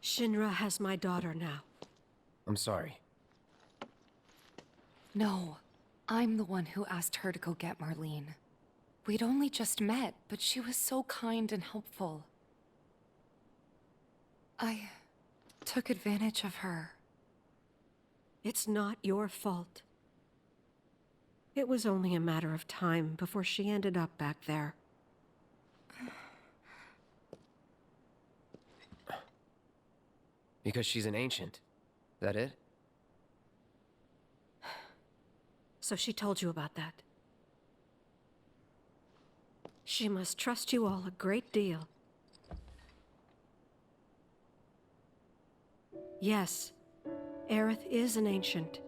Shinra has my daughter now. I'm sorry. No, I'm the one who asked her to go get Marlene. We'd only just met, but she was so kind and helpful. I took advantage of her. It's not your fault. It was only a matter of time before she ended up back there. Because she's an ancient. That it? So she told you about that. She must trust you all a great deal. Yes, Aerith is an ancient.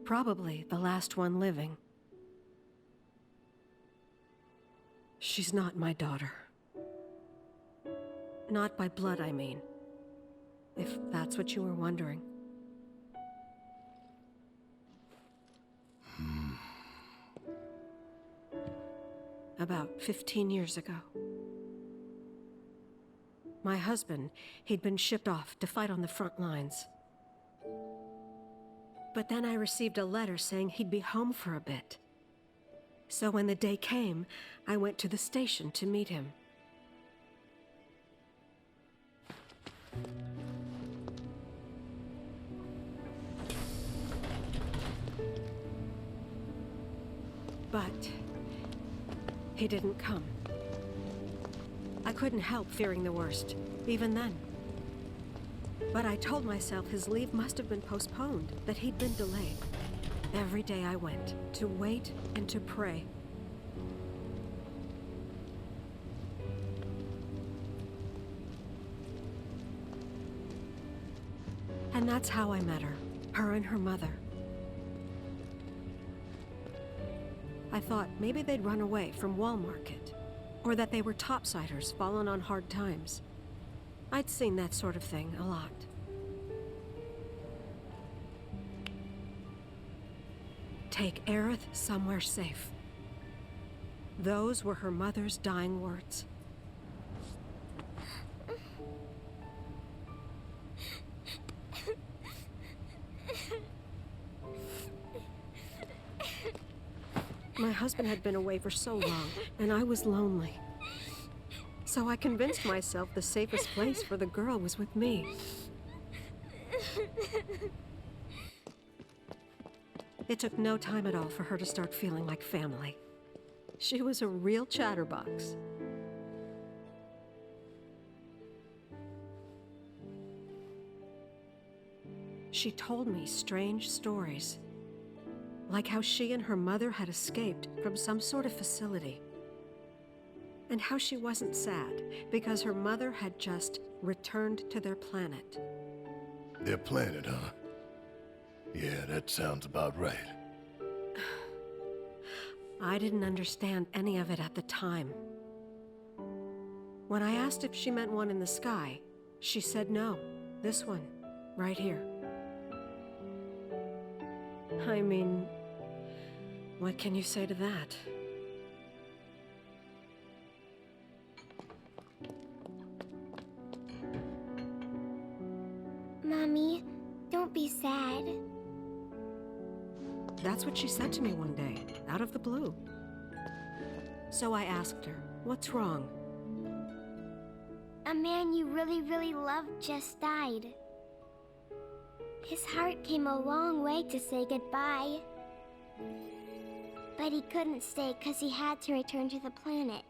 Probably the last one living. She's not my daughter. Not by blood, I mean. If that's what you were wondering. About 15 years ago. My husband, he'd been shipped off to fight on the front lines. But then I received a letter saying he'd be home for a bit. So when the day came, I went to the station to meet him. But he didn't come. I couldn't help fearing the worst, even then. But I told myself his leave must have been postponed, that he'd been delayed. Every day I went, to wait and to pray. And that's how I met her and her mother. I thought maybe they'd run away from Wall Market, or that they were topsiders fallen on hard times. I'd seen that sort of thing a lot. Take Aerith somewhere safe. Those were her mother's dying words. My husband had been away for so long, and I was lonely. So I convinced myself the safest place for the girl was with me. It took no time at all for her to start feeling like family. She was a real chatterbox. She told me strange stories. Like how she and her mother had escaped from some sort of facility. And how she wasn't sad because her mother had just returned to their planet. Their planet, huh? Yeah, that sounds about right. I didn't understand any of it at the time. When I asked if she meant one in the sky, she said no. This one, right here. I mean, what can you say to that? Mommy, don't be sad. That's what she said to me one day, out of the blue. So I asked her, what's wrong? A man you really, really loved just died. His heart came a long way to say goodbye. But he couldn't stay because he had to return to the planet.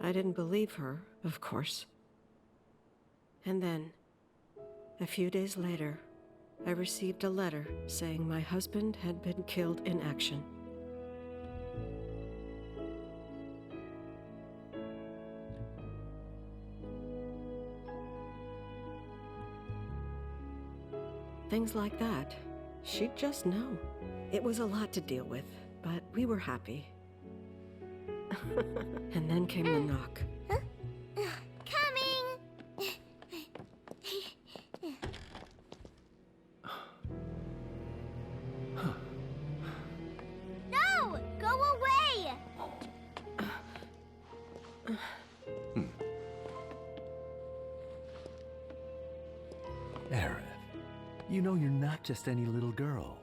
I didn't believe her, of course. And then, a few days later, I received a letter saying my husband had been killed in action. Things like that, she'd just know. It was a lot to deal with, but we were happy. And then came the knock. Coming! No! Go away! You know you're not just any little girl.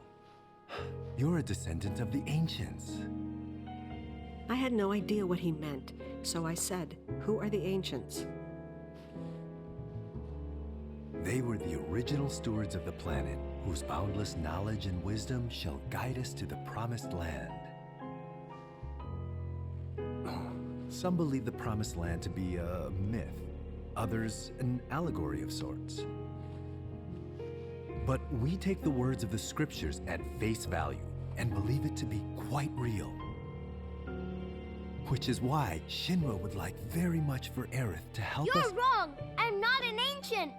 You're a descendant of the ancients. I had no idea what he meant, so I said, "Who are the ancients?" They were the original stewards of the planet, whose boundless knowledge and wisdom shall guide us to the promised land. Some believe the promised land to be a myth, others an allegory of sorts. But we take the words of the scriptures at face value and believe it to be quite real. Which is why Shinra would like very much for Aerith to help us— You're wrong! I'm not an ancient!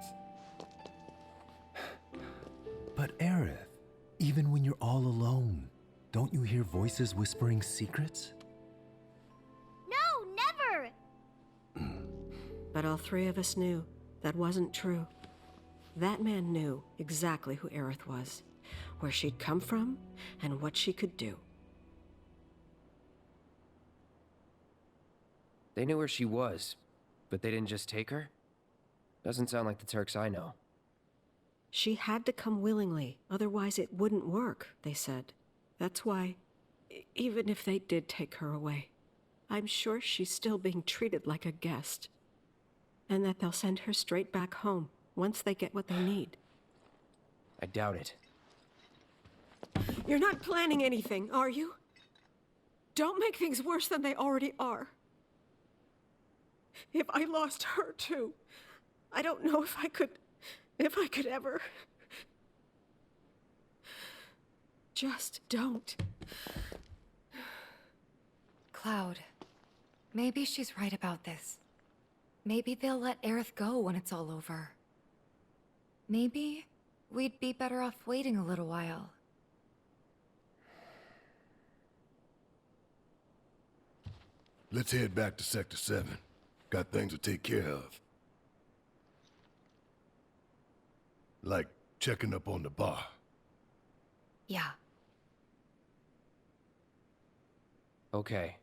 But Aerith, even when you're all alone, don't you hear voices whispering secrets? No, never! But all three of us knew that wasn't true. That man knew exactly who Aerith was, where she'd come from, and what she could do. They knew where she was, but they didn't just take her? Doesn't sound like the Turks I know. She had to come willingly, otherwise it wouldn't work, they said. That's why, even if they did take her away, I'm sure she's still being treated like a guest. And that they'll send her straight back home once they get what they need. I doubt it. You're not planning anything, are you? Don't make things worse than they already are. If I lost her too, I don't know if I could ever. Just don't. Cloud, maybe she's right about this. Maybe they'll let Aerith go when it's all over. Maybe we'd be better off waiting a little while. Let's head back to Sector 7. Got things to take care of. Like checking up on the bar. Yeah. Okay.